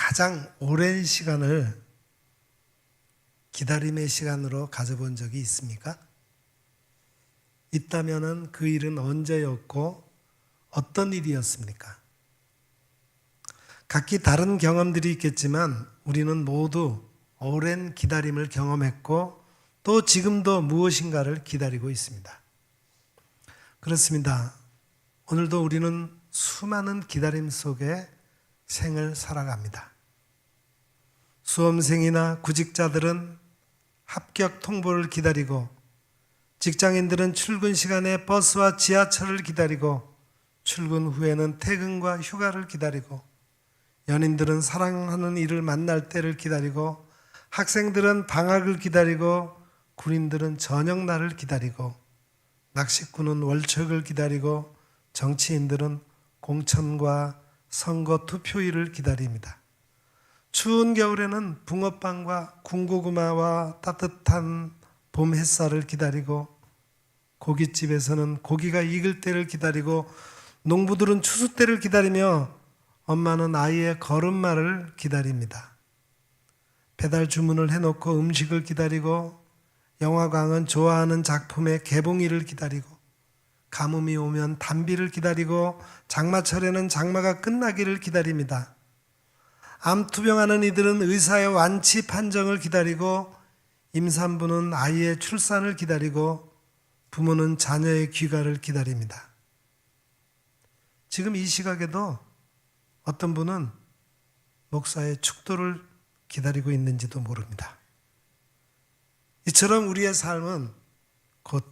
가장 오랜 시간을 기다림의 시간으로 가져본 적이 있습니까? 있다면 그 일은 언제였고 어떤 일이었습니까? 각기 다른 경험들이 있겠지만 우리는 모두 오랜 기다림을 경험했고 또 지금도 무엇인가를 기다리고 있습니다. 그렇습니다. 오늘도 우리는 수많은 기다림 속에 생을 살아갑니다. 수험생이나 구직자들은 합격 통보를 기다리고, 직장인들은 출근 시간에 버스와 지하철을 기다리고, 출근 후에는 퇴근과 휴가를 기다리고, 연인들은 사랑하는 이를 만날 때를 기다리고, 학생들은 방학을 기다리고, 군인들은 저녁날을 기다리고, 낚시꾼은 월척을 기다리고, 정치인들은 공천과 선거 투표일을 기다립니다. 추운 겨울에는 붕어빵과 군고구마와 따뜻한 봄 햇살을 기다리고, 고깃집에서는 고기가 익을 때를 기다리고, 농부들은 추수 때를 기다리며 엄마는 아이의 걸음마를 기다립니다. 배달 주문을 해놓고 음식을 기다리고, 영화관은 좋아하는 작품의 개봉일을 기다리고, 가뭄이 오면 단비를 기다리고, 장마철에는 장마가 끝나기를 기다립니다. 암투병하는 이들은 의사의 완치 판정을 기다리고, 임산부는 아이의 출산을 기다리고, 부모는 자녀의 귀가를 기다립니다. 지금 이 시각에도 어떤 분은 목사의 축도를 기다리고 있는지도 모릅니다. 이처럼 우리의 삶은 곧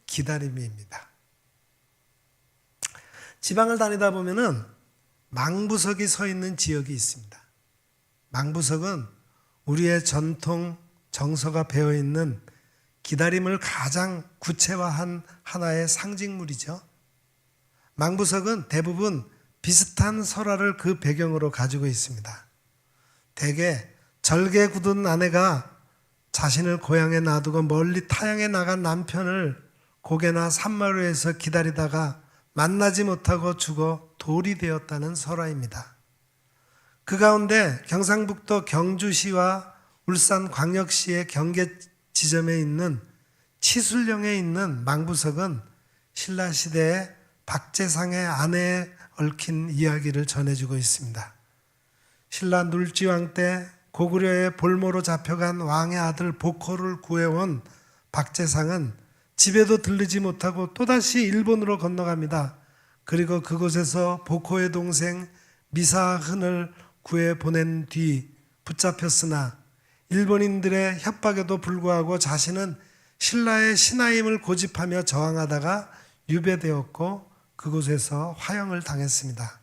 기다림입니다. 지방을 다니다 보면은 망부석이 서 있는 지역이 있습니다. 망부석은 우리의 전통 정서가 배어 있는 기다림을 가장 구체화한 하나의 상징물이죠. 망부석은 대부분 비슷한 설화를 그 배경으로 가지고 있습니다. 대개 절개 굳은 아내가 자신을 고향에 놔두고 멀리 타향에 나간 남편을 고개나 산마루에서 기다리다가 만나지 못하고 죽어 돌이 되었다는 설화입니다. 그 가운데 경상북도 경주시와 울산광역시의 경계 지점에 있는 치술령에 있는 망부석은 신라시대의 박재상의 아내에 얽힌 이야기를 전해주고 있습니다. 신라 눌지왕 때 고구려의 볼모로 잡혀간 왕의 아들 복호를 구해온 박재상은 집에도 들르지 못하고 또다시 일본으로 건너갑니다. 그리고 그곳에서 복호의 동생 미사흔을 구해 보낸 뒤 붙잡혔으나 일본인들의 협박에도 불구하고 자신은 신라의 신하임을 고집하며 저항하다가 유배되었고 그곳에서 화형을 당했습니다.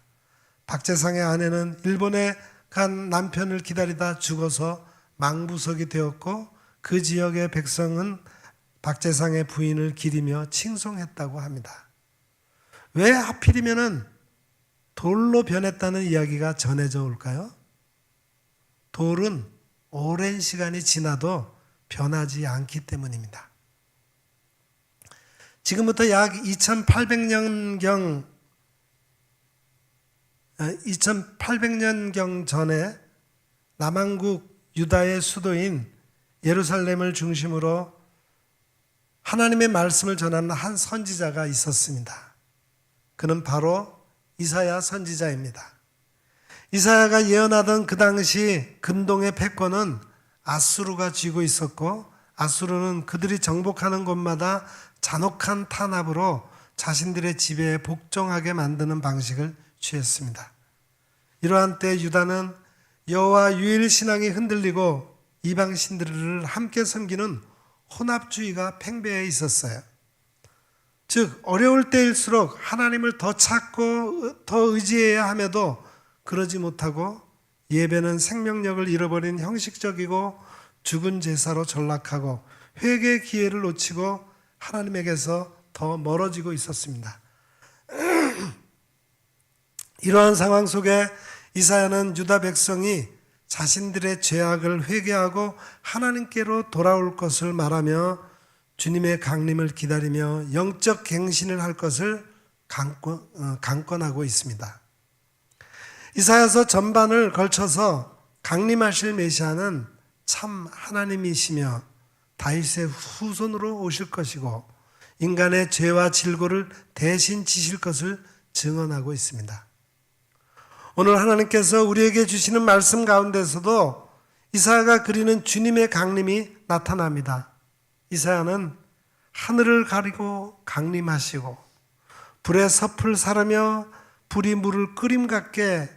박재상의 아내는 일본에 간 남편을 기다리다 죽어서 망부석이 되었고 그 지역의 백성은 박재상의 부인을 기리며 칭송했다고 합니다. 왜 하필이면은 돌로 변했다는 이야기가 전해져 올까요? 돌은 오랜 시간이 지나도 변하지 않기 때문입니다. 지금부터 약 2800년경 전에 남한국 유다의 수도인 예루살렘을 중심으로 하나님의 말씀을 전하는 한 선지자가 있었습니다. 그는 바로 이사야 선지자입니다. 이사야가 예언하던 그 당시 근동의 패권은 아수르가 쥐고 있었고, 아수르는 그들이 정복하는 곳마다 잔혹한 탄압으로 자신들의 지배에 복종하게 만드는 방식을 취했습니다. 이러한 때 유다는 여호와 유일 신앙이 흔들리고 이방 신들을 함께 섬기는 혼합주의가 팽배해 있었어요. 즉 어려울 때일수록 하나님을 더 찾고 더 의지해야 함에도 그러지 못하고 예배는 생명력을 잃어버린 형식적이고 죽은 제사로 전락하고 회개의 기회를 놓치고 하나님에게서 더 멀어지고 있었습니다. 이러한 상황 속에 이사야는 유다 백성이 자신들의 죄악을 회개하고 하나님께로 돌아올 것을 말하며 주님의 강림을 기다리며 영적 갱신을 할 것을 강권하고 있습니다. 이사야서 전반을 걸쳐서 강림하실 메시아는 참 하나님이시며 다윗의 후손으로 오실 것이고 인간의 죄와 질고를 대신 지실 것을 증언하고 있습니다. 오늘 하나님께서 우리에게 주시는 말씀 가운데서도 이사야가 그리는 주님의 강림이 나타납니다. 이사야는 하늘을 가리고 강림하시고 불에 섭을 사르며 불이 물을 끓임 같게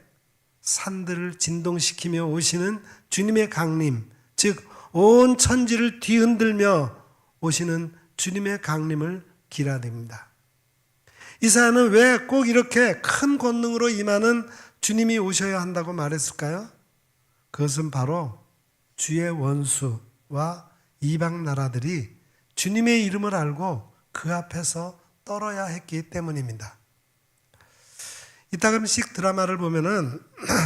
산들을 진동시키며 오시는 주님의 강림, 즉 온 천지를 뒤흔들며 오시는 주님의 강림을 기다립니다. 이사야는 왜 꼭 이렇게 큰 권능으로 임하는 주님이 오셔야 한다고 말했을까요? 그것은 바로 주의 원수와 이방 나라들이 주님의 이름을 알고 그 앞에서 떨어야 했기 때문입니다. 이따금씩 드라마를 보면은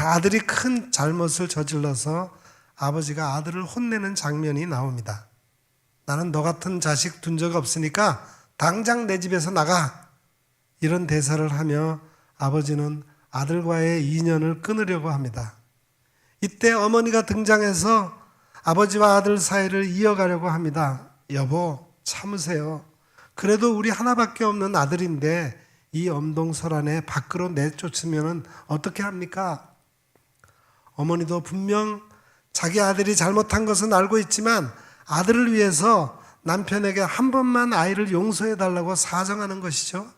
아들이 큰 잘못을 저질러서 아버지가 아들을 혼내는 장면이 나옵니다. 나는 너 같은 자식 둔 적 없으니까 당장 내 집에서 나가. 이런 대사를 하며 아버지는 아들과의 인연을 끊으려고 합니다. 이때 어머니가 등장해서 아버지와 아들 사이를 이어가려고 합니다. 여보, 참으세요. 그래도 우리 하나밖에 없는 아들인데 이 엄동설 안에 밖으로 내쫓으면 어떻게 합니까? 어머니도 분명 자기 아들이 잘못한 것은 알고 있지만 아들을 위해서 남편에게 한 번만 아이를 용서해 달라고 사정하는 것이죠.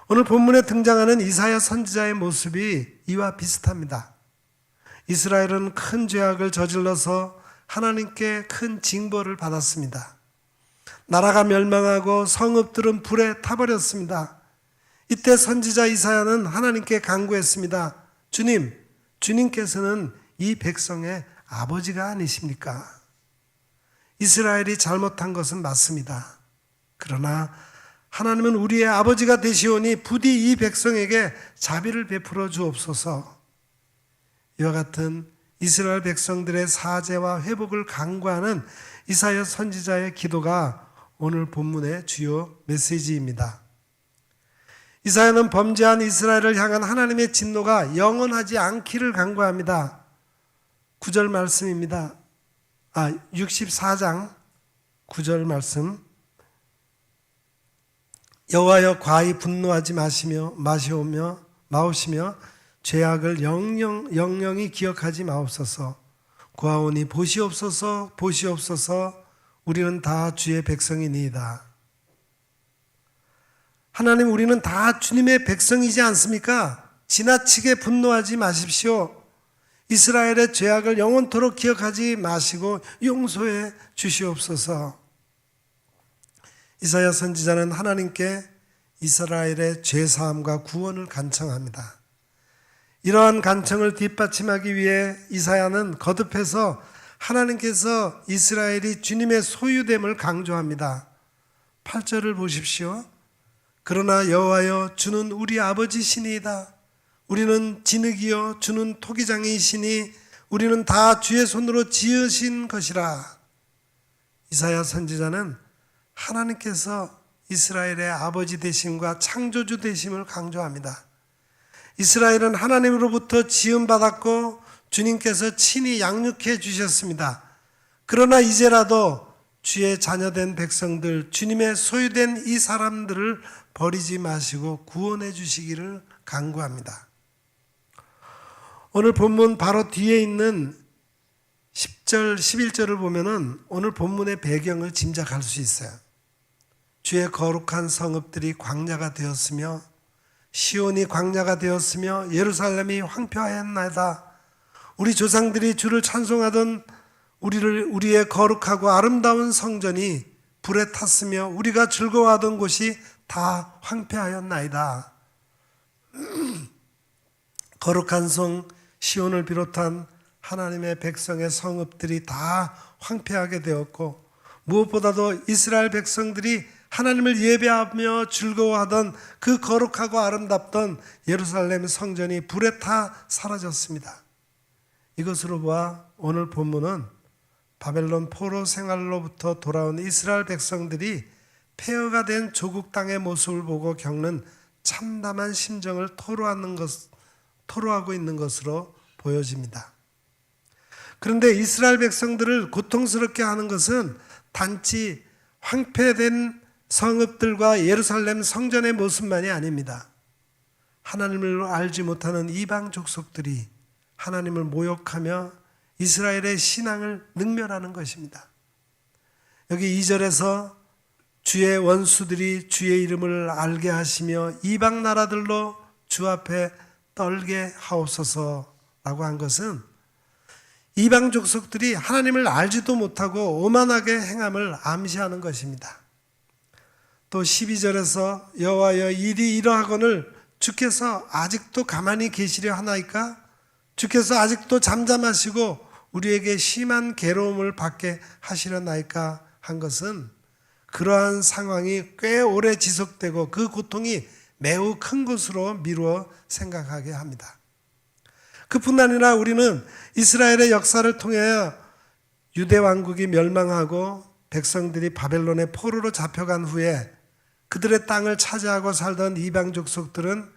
오늘 본문에 등장하는 이사야 선지자의 모습이 이와 비슷합니다. 이스라엘은 큰 죄악을 저질러서 하나님께 큰 징벌을 받았습니다. 나라가 멸망하고 성읍들은 불에 타버렸습니다. 이때 선지자 이사야는 하나님께 간구했습니다. 주님, 주님께서는 이 백성의 아버지가 아니십니까? 이스라엘이 잘못한 것은 맞습니다. 그러나 하나님은 우리의 아버지가 되시오니 부디 이 백성에게 자비를 베풀어 주옵소서. 이와 같은 이스라엘 백성들의 사죄와 회복을 간구하는 이사야 선지자의 기도가 오늘 본문의 주요 메시지입니다. 이사야는 범죄한 이스라엘을 향한 하나님의 진노가 영원하지 않기를 간구합니다. 9절 말씀입니다. 64장 9절 말씀. 여호와여 과히 분노하지 마시며 죄악을 영영히 기억하지 마옵소서. 구하오니 보시옵소서 우리는 다 주의 백성이니이다. 하나님, 우리는 다 주님의 백성이지 않습니까? 지나치게 분노하지 마십시오. 이스라엘의 죄악을 영원토록 기억하지 마시고 용서해 주시옵소서. 이사야 선지자는 하나님께 이스라엘의 죄사함과 구원을 간청합니다. 이러한 간청을 뒷받침하기 위해 이사야는 거듭해서 하나님께서 이스라엘이 주님의 소유됨을 강조합니다. 8절을 보십시오. 그러나 여호와여 주는 우리 아버지시니이다. 우리는 진흙이요 주는 토기장이시니 우리는 다 주의 손으로 지으신 것이라. 이사야 선지자는 하나님께서 이스라엘의 아버지 되심과 창조주 되심을 강조합니다. 이스라엘은 하나님으로부터 지음받았고 주님께서 친히 양육해 주셨습니다. 그러나 이제라도 주의 자녀된 백성들, 주님의 소유된 이 사람들을 버리지 마시고 구원해 주시기를 간구합니다. 오늘 본문 바로 뒤에 있는 10절, 11절을 보면은 오늘 본문의 배경을 짐작할 수 있어요. 주의 거룩한 성읍들이 광야가 되었으며 시온이 광야가 되었으며 예루살렘이 황폐하였나이다. 우리 조상들이 주를 찬송하던 우리의 거룩하고 아름다운 성전이 불에 탔으며 우리가 즐거워하던 곳이 다 황폐하였나이다. 거룩한 성 시온을 비롯한 하나님의 백성의 성읍들이 다 황폐하게 되었고 무엇보다도 이스라엘 백성들이 하나님을 예배하며 즐거워하던 그 거룩하고 아름답던 예루살렘 성전이 불에 타 사라졌습니다. 이것으로 보아 오늘 본문은 바벨론 포로 생활로부터 돌아온 이스라엘 백성들이 폐허가 된 조국 땅의 모습을 보고 겪는 참담한 심정을 토로하고 있는 것으로 보여집니다. 그런데 이스라엘 백성들을 고통스럽게 하는 것은 단지 황폐된 성읍들과 예루살렘 성전의 모습만이 아닙니다. 하나님을 알지 못하는 이방 족속들이 하나님을 모욕하며 이스라엘의 신앙을 능멸하는 것입니다. 여기 2절에서 주의 원수들이 주의 이름을 알게 하시며 이방 나라들로 주 앞에 떨게 하옵소서라고 한 것은 이방 족속들이 하나님을 알지도 못하고 오만하게 행함을 암시하는 것입니다. 또 12절에서 여호와여 일이 이러하거늘 주께서 아직도 가만히 계시려 하나이까? 주께서 아직도 잠잠하시고 우리에게 심한 괴로움을 받게 하시려나이까? 한 것은 그러한 상황이 꽤 오래 지속되고 그 고통이 매우 큰 것으로 미루어 생각하게 합니다. 그뿐 아니라 우리는 이스라엘의 역사를 통해 유대 왕국이 멸망하고 백성들이 바벨론의 포로로 잡혀간 후에 그들의 땅을 차지하고 살던 이방 족속들은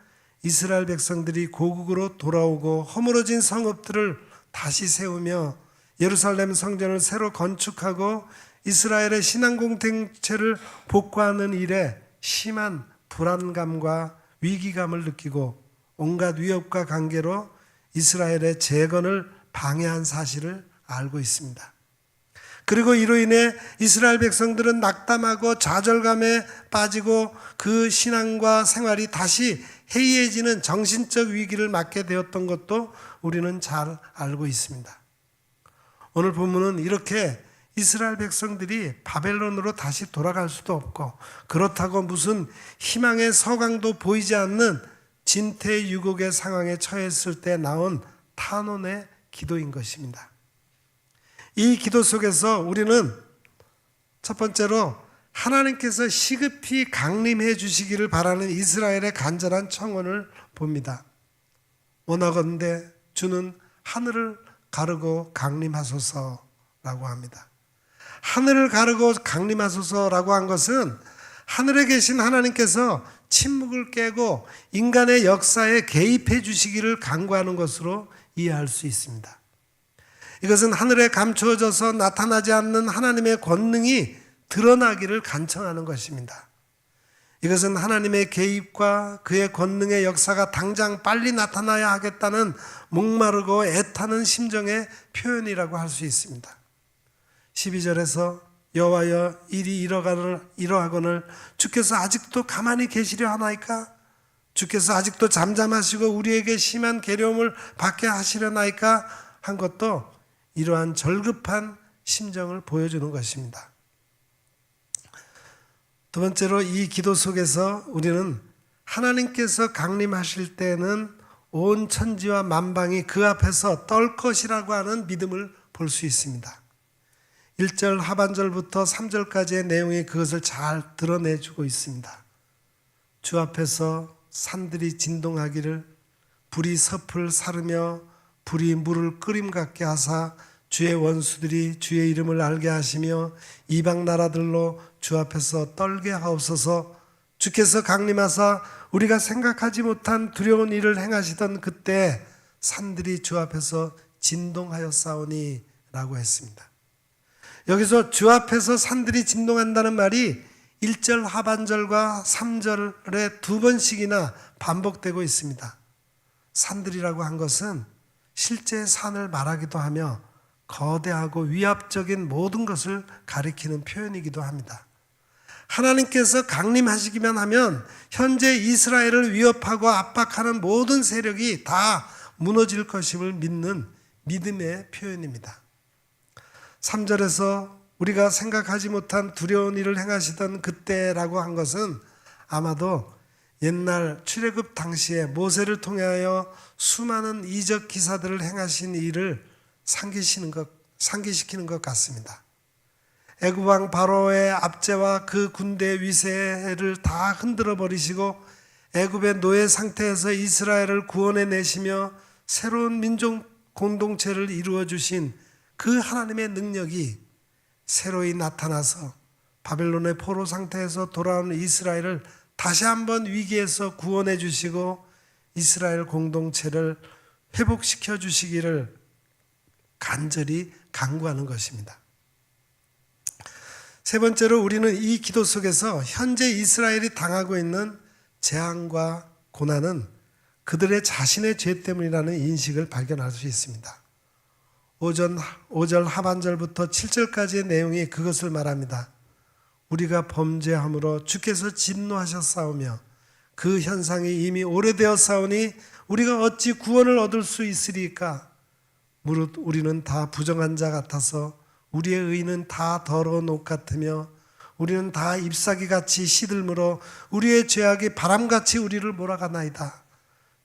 이스라엘 백성들이 고국으로 돌아오고 허물어진 성읍들을 다시 세우며 예루살렘 성전을 새로 건축하고 이스라엘의 신앙 공동체를 복구하는 일에 심한 불안감과 위기감을 느끼고 온갖 위협과 관계로 이스라엘의 재건을 방해한 사실을 알고 있습니다. 그리고 이로 인해 이스라엘 백성들은 낙담하고 좌절감에 빠지고 그 신앙과 생활이 다시 해이해지는 정신적 위기를 맞게 되었던 것도 우리는 잘 알고 있습니다. 오늘 본문은 이렇게 이스라엘 백성들이 바벨론으로 다시 돌아갈 수도 없고 그렇다고 무슨 희망의 서광도 보이지 않는 진퇴유곡의 상황에 처했을 때 나온 탄원의 기도인 것입니다. 이 기도 속에서 우리는 첫 번째로 하나님께서 시급히 강림해 주시기를 바라는 이스라엘의 간절한 청원을 봅니다. 원하건대 주는 하늘을 가르고 강림하소서라고 합니다. 하늘을 가르고 강림하소서라고 한 것은 하늘에 계신 하나님께서 침묵을 깨고 인간의 역사에 개입해 주시기를 간구하는 것으로 이해할 수 있습니다. 이것은 하늘에 감추어져서 나타나지 않는 하나님의 권능이 드러나기를 간청하는 것입니다. 이것은 하나님의 개입과 그의 권능의 역사가 당장 빨리 나타나야 하겠다는 목마르고 애타는 심정의 표현이라고 할 수 있습니다. 12절에서 여호와여 일이 이러하거늘 주께서 아직도 가만히 계시려 하나이까? 주께서 아직도 잠잠하시고 우리에게 심한 괴로움을 받게 하시려나이까? 한 것도 이러한 절급한 심정을 보여주는 것입니다. 두 번째로 이 기도 속에서 우리는 하나님께서 강림하실 때는 온 천지와 만방이 그 앞에서 떨 것이라고 하는 믿음을 볼 수 있습니다. 1절 하반절부터 3절까지의 내용이 그것을 잘 드러내주고 있습니다. 주 앞에서 산들이 진동하기를 불이 섭을 사르며 불이 물을 끓임 같게 하사 주의 원수들이 주의 이름을 알게 하시며 이방 나라들로 주 앞에서 떨게 하옵소서. 주께서 강림하사 우리가 생각하지 못한 두려운 일을 행하시던 그때 산들이 주 앞에서 진동하였사오니 라고 했습니다. 여기서 주 앞에서 산들이 진동한다는 말이 1절 하반절과 3절에 두 번씩이나 반복되고 있습니다. 산들이라고 한 것은 실제 산을 말하기도 하며 거대하고 위압적인 모든 것을 가리키는 표현이기도 합니다. 하나님께서 강림하시기만 하면 현재 이스라엘을 위협하고 압박하는 모든 세력이 다 무너질 것임을 믿는 믿음의 표현입니다. 3절에서 우리가 생각하지 못한 두려운 일을 행하시던 그때라고 한 것은 아마도 옛날 출애굽 당시에 모세를 통하여 수많은 이적 기사들을 행하신 일을 상기시키는 것 같습니다. 애굽 왕 바로의 압제와 그 군대의 위세를 다 흔들어 버리시고 애굽의 노예 상태에서 이스라엘을 구원해 내시며 새로운 민족 공동체를 이루어 주신 그 하나님의 능력이 새로이 나타나서 바벨론의 포로 상태에서 돌아오는 이스라엘을 다시 한번 위기에서 구원해 주시고 이스라엘 공동체를 회복시켜 주시기를 간절히 간구하는 것입니다. 세 번째로 우리는 이 기도 속에서 현재 이스라엘이 당하고 있는 재앙과 고난은 그들의 자신의 죄 때문이라는 인식을 발견할 수 있습니다. 5절 하반절부터 7절까지의 내용이 그것을 말합니다. 우리가 범죄함으로 주께서 진노하셨사오며 그 현상이 이미 오래되었사오니 우리가 어찌 구원을 얻을 수 있으리까? 무릇 우리는 다 부정한 자 같아서 우리의 의는 다 더러운 옷 같으며 우리는 다 잎사귀같이 시들므로 우리의 죄악이 바람같이 우리를 몰아가나이다.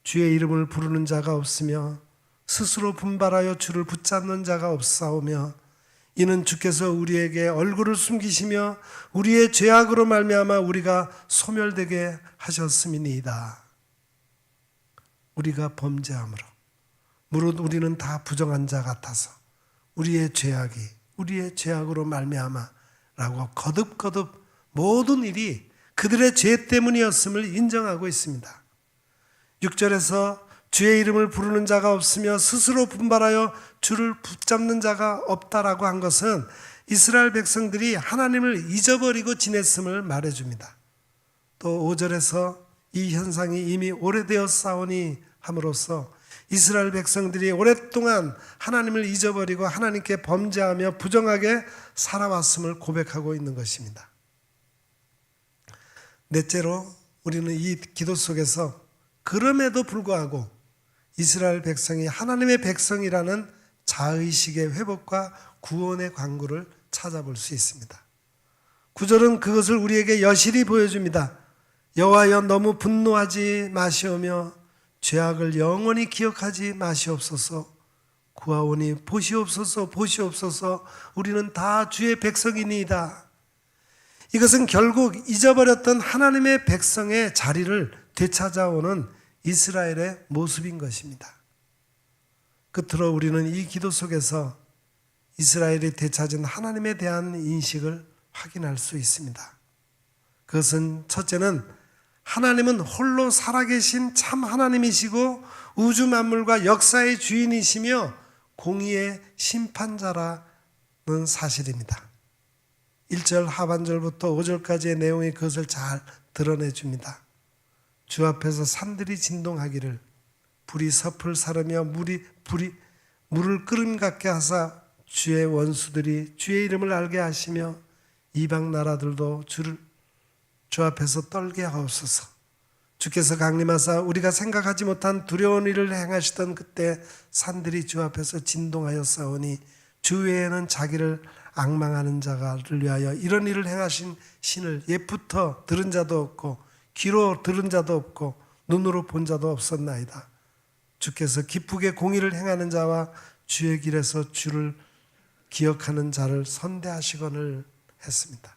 주의 이름을 부르는 자가 없으며 스스로 분발하여 주를 붙잡는 자가 없사오며 이는 주께서 우리에게 얼굴을 숨기시며 우리의 죄악으로 말미암아 우리가 소멸되게 하셨음이니이다. 우리가 범죄함으로 무릇 우리는 다 부정한 자 같아서 우리의 죄악으로 말미암아 라고 거듭거듭 모든 일이 그들의 죄 때문이었음을 인정하고 있습니다. 6절에서 주의 이름을 부르는 자가 없으며 스스로 분발하여 주를 붙잡는 자가 없다라고 한 것은 이스라엘 백성들이 하나님을 잊어버리고 지냈음을 말해줍니다. 또 5절에서 이 현상이 이미 오래되었사오니 함으로써 이스라엘 백성들이 오랫동안 하나님을 잊어버리고 하나님께 범죄하며 부정하게 살아왔음을 고백하고 있는 것입니다. 넷째로 우리는 이 기도 속에서 그럼에도 불구하고 이스라엘 백성이 하나님의 백성이라는 자의식의 회복과 구원의 광구를 찾아볼 수 있습니다. 9절은 그것을 우리에게 여실히 보여줍니다. 여호와여 너무 분노하지 마시오며 죄악을 영원히 기억하지 마시옵소서. 구하오니 보시옵소서 보시옵소서. 우리는 다 주의 백성이니이다. 이것은 결국 잊어버렸던 하나님의 백성의 자리를 되찾아오는 이스라엘의 모습인 것입니다. 끝으로 우리는 이 기도 속에서 이스라엘이 되찾은 하나님에 대한 인식을 확인할 수 있습니다. 그것은 첫째는 하나님은 홀로 살아계신 참 하나님이시고 우주 만물과 역사의 주인이시며 공의의 심판자라는 사실입니다. 1절 하반절부터 5절까지의 내용이 그것을 잘 드러내줍니다. 주 앞에서 산들이 진동하기를 불이 섭을 사르며 물을 끓음 같게 하사 주의 원수들이 주의 이름을 알게 하시며 이방 나라들도 주 앞에서 떨게 하옵소서. 주께서 강림하사 우리가 생각하지 못한 두려운 일을 행하시던 그때 산들이 주 앞에서 진동하였사오니 주 외에는 자기를 앙망하는 자를 위하여 이런 일을 행하신 신을 옛부터 들은 자도 없고 귀로 들은 자도 없고 눈으로 본 자도 없었나이다. 주께서 기쁘게 공의를 행하는 자와 주의 길에서 주를 기억하는 자를 선대하시거늘 했습니다.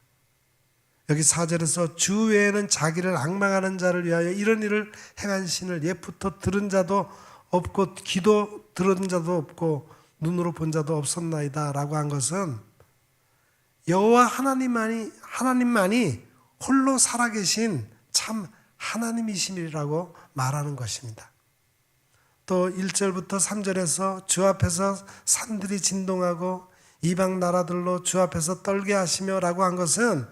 여기 4절에서 주 외에는 자기를 앙망하는 자를 위하여 이런 일을 행한 신을 옛부터 들은 자도 없고 귀도 들은 자도 없고 눈으로 본 자도 없었나이다 라고 한 것은 여호와 하나님만이 홀로 살아계신 참 하나님이심이라고 말하는 것입니다. 또 1절부터 3절에서 주 앞에서 산들이 진동하고 이방 나라들로 주 앞에서 떨게 하시며 라고 한 것은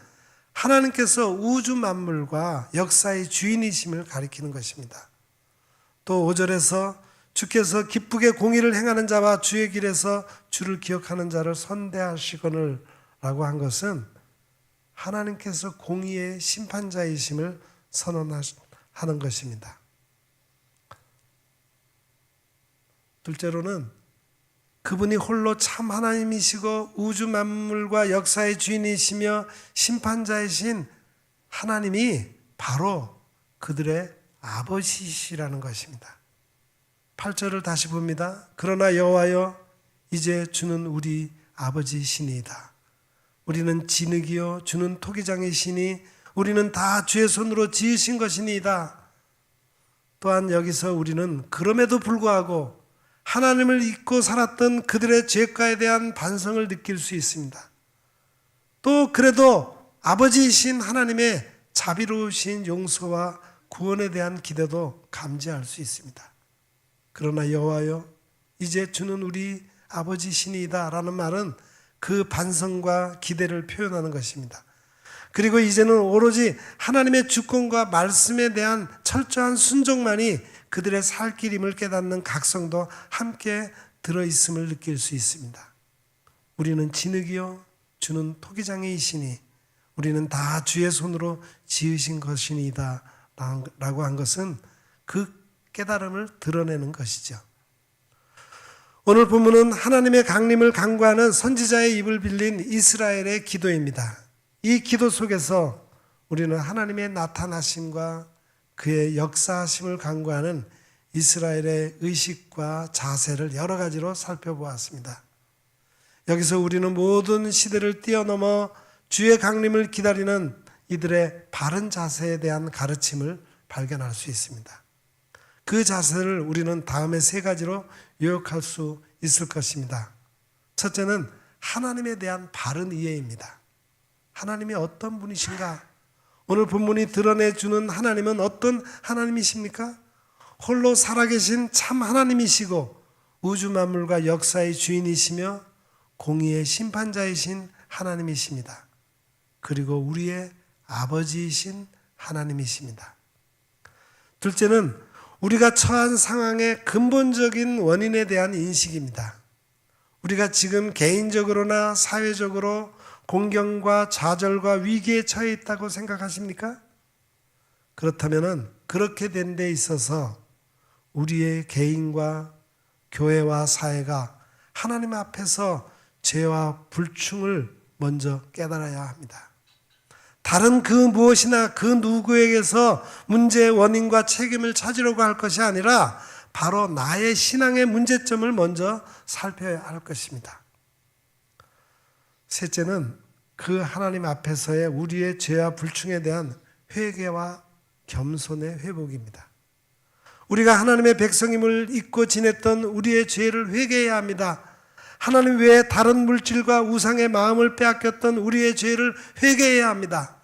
하나님께서 우주 만물과 역사의 주인이심을 가리키는 것입니다. 또 5절에서 주께서 기쁘게 공의를 행하는 자와 주의 길에서 주를 기억하는 자를 선대하시거늘 라고 한 것은 하나님께서 공의의 심판자이심을 선언하는 것입니다. 둘째로는 그분이 홀로 참 하나님이시고 우주 만물과 역사의 주인이시며 심판자이신 하나님이 바로 그들의 아버지시라는 것입니다. 8절을 다시 봅니다. 그러나 여호와여 이제 주는 우리 아버지시니이다. 우리는 진흙이요 주는 토기장이시니 우리는 다 주의 손으로 지으신 것이니이다. 또한 여기서 우리는 그럼에도 불구하고 하나님을 잊고 살았던 그들의 죄가에 대한 반성을 느낄 수 있습니다. 또 그래도 아버지이신 하나님의 자비로우신 용서와 구원에 대한 기대도 감지할 수 있습니다. 그러나 여호와여 이제 주는 우리 아버지시니이다 라는 말은 그 반성과 기대를 표현하는 것입니다. 그리고 이제는 오로지 하나님의 주권과 말씀에 대한 철저한 순종만이 그들의 살 길임을 깨닫는 각성도 함께 들어있음을 느낄 수 있습니다. 우리는 진흙이요 주는 토기장이이시니 우리는 다 주의 손으로 지으신 것이니이다 라고 한 것은 그 깨달음을 드러내는 것이죠. 오늘 본문은 하나님의 강림을 간구하는 선지자의 입을 빌린 이스라엘의 기도입니다. 이 기도 속에서 우리는 하나님의 나타나심과 그의 역사하심을 간구하는 이스라엘의 의식과 자세를 여러 가지로 살펴보았습니다. 여기서 우리는 모든 시대를 뛰어넘어 주의 강림을 기다리는 이들의 바른 자세에 대한 가르침을 발견할 수 있습니다. 그 자세를 우리는 다음에 세 가지로 요약할 수 있을 것입니다. 첫째는 하나님에 대한 바른 이해입니다. 하나님이 어떤 분이신가? 오늘 본문이 드러내주는 하나님은 어떤 하나님이십니까? 홀로 살아계신 참 하나님이시고 우주 만물과 역사의 주인이시며 공의의 심판자이신 하나님이십니다. 그리고 우리의 아버지이신 하나님이십니다. 둘째는 우리가 처한 상황의 근본적인 원인에 대한 인식입니다. 우리가 지금 개인적으로나 사회적으로 공경과 좌절과 위기에 처해 있다고 생각하십니까? 그렇다면 그렇게 된 데 있어서 우리의 개인과 교회와 사회가 하나님 앞에서 죄와 불충을 먼저 깨달아야 합니다. 다른 그 무엇이나 그 누구에게서 문제의 원인과 책임을 찾으려고 할 것이 아니라 바로 나의 신앙의 문제점을 먼저 살펴야 할 것입니다. 셋째는 그 하나님 앞에서의 우리의 죄와 불충에 대한 회개와 겸손의 회복입니다. 우리가 하나님의 백성임을 잊고 지냈던 우리의 죄를 회개해야 합니다. 하나님 외에 다른 물질과 우상의 마음을 빼앗겼던 우리의 죄를 회개해야 합니다.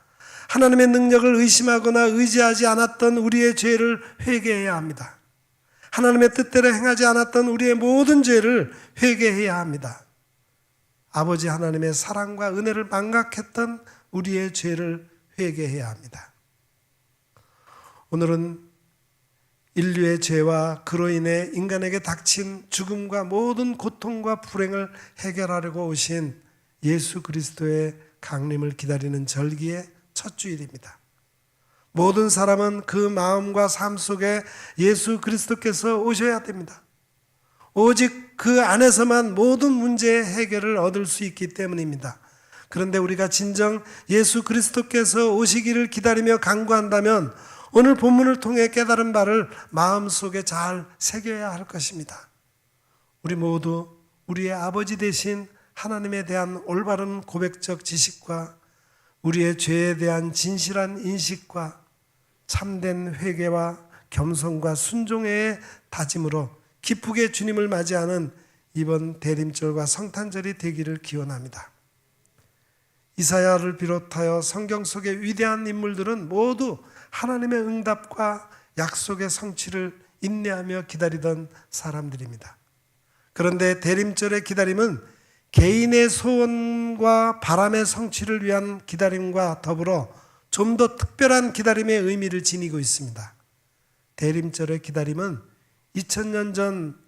하나님의 능력을 의심하거나 의지하지 않았던 우리의 죄를 회개해야 합니다. 하나님의 뜻대로 행하지 않았던 우리의 모든 죄를 회개해야 합니다. 아버지 하나님의 사랑과 은혜를 망각했던 우리의 죄를 회개해야 합니다. 오늘은 인류의 죄와 그로 인해 인간에게 닥친 죽음과 모든 고통과 불행을 해결하려고 오신 예수 그리스도의 강림을 기다리는 절기의 첫 주일입니다. 모든 사람은 그 마음과 삶 속에 예수 그리스도께서 오셔야 됩니다. 오직 그 안에서만 모든 문제의 해결을 얻을 수 있기 때문입니다. 그런데 우리가 진정 예수 그리스도께서 오시기를 기다리며 간구한다면 오늘 본문을 통해 깨달은 바를 마음속에 잘 새겨야 할 것입니다. 우리 모두 우리의 아버지 되신 하나님에 대한 올바른 고백적 지식과 우리의 죄에 대한 진실한 인식과 참된 회개와 겸손과 순종의 다짐으로 기쁘게 주님을 맞이하는 이번 대림절과 성탄절이 되기를 기원합니다. 이사야를 비롯하여 성경 속의 위대한 인물들은 모두 하나님의 응답과 약속의 성취를 인내하며 기다리던 사람들입니다. 그런데 대림절의 기다림은 개인의 소원과 바람의 성취를 위한 기다림과 더불어 좀 더 특별한 기다림의 의미를 지니고 있습니다. 대림절의 기다림은 2000년 전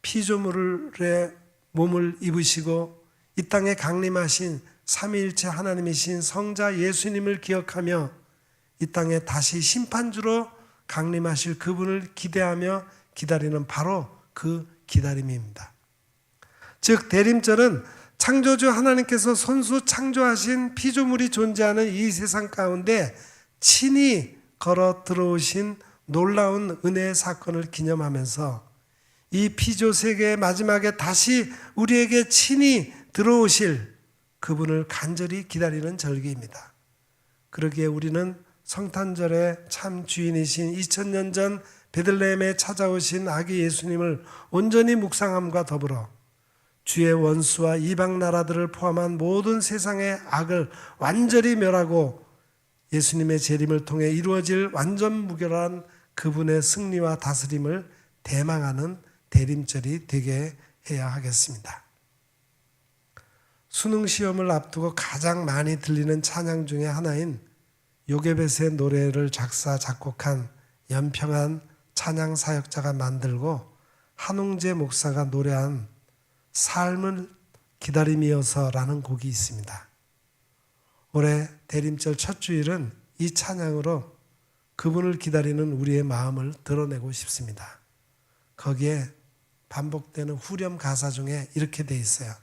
피조물의 몸을 입으시고 이 땅에 강림하신 삼위일체 하나님이신 성자 예수님을 기억하며 이 땅에 다시 심판주로 강림하실 그분을 기대하며 기다리는 바로 그 기다림입니다. 즉 대림절은 창조주 하나님께서 손수 창조하신 피조물이 존재하는 이 세상 가운데 친히 걸어 들어오신 놀라운 은혜의 사건을 기념하면서 이 피조 세계의 마지막에 다시 우리에게 친히 들어오실 그분을 간절히 기다리는 절기입니다. 그러기에 우리는 성탄절의 참 주인이신 2000년 전 베들레헴에 찾아오신 아기 예수님을 온전히 묵상함과 더불어 주의 원수와 이방 나라들을 포함한 모든 세상의 악을 완전히 멸하고 예수님의 재림을 통해 이루어질 완전 무결한 그분의 승리와 다스림을 대망하는 대림절이 되게 해야 하겠습니다. 수능 시험을 앞두고 가장 많이 들리는 찬양 중에 하나인 요게벳의 노래를 작사 작곡한 연평한 찬양 사역자가 만들고 한웅재 목사가 노래한 삶을 기다림이어서라는 곡이 있습니다. 올해 대림절 첫 주일은 이 찬양으로 그분을 기다리는 우리의 마음을 드러내고 싶습니다. 거기에 반복되는 후렴 가사 중에 이렇게 돼 있어요.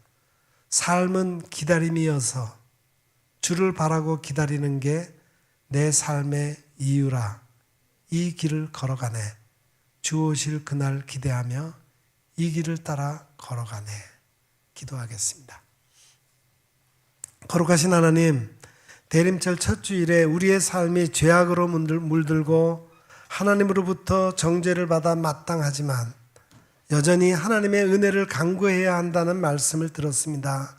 삶은 기다림이어서 주를 바라고 기다리는 게 내 삶의 이유라. 이 길을 걸어가네. 주 오실 그날 기대하며 이 길을 따라 걸어가네. 기도하겠습니다. 거룩하신 하나님, 대림절 첫 주일에 우리의 삶이 죄악으로 물들고 하나님으로부터 정죄를 받아 마땅하지만 여전히 하나님의 은혜를 간구해야 한다는 말씀을 들었습니다.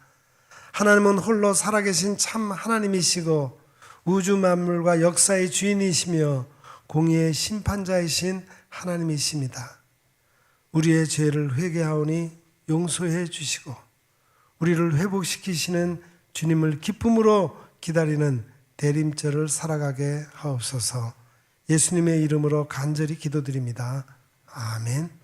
하나님은 홀로 살아계신 참 하나님이시고 우주 만물과 역사의 주인이시며 공의의 심판자이신 하나님이십니다. 우리의 죄를 회개하오니 용서해 주시고 우리를 회복시키시는 주님을 기쁨으로 기다리는 대림절을 살아가게 하옵소서. 예수님의 이름으로 간절히 기도드립니다. 아멘.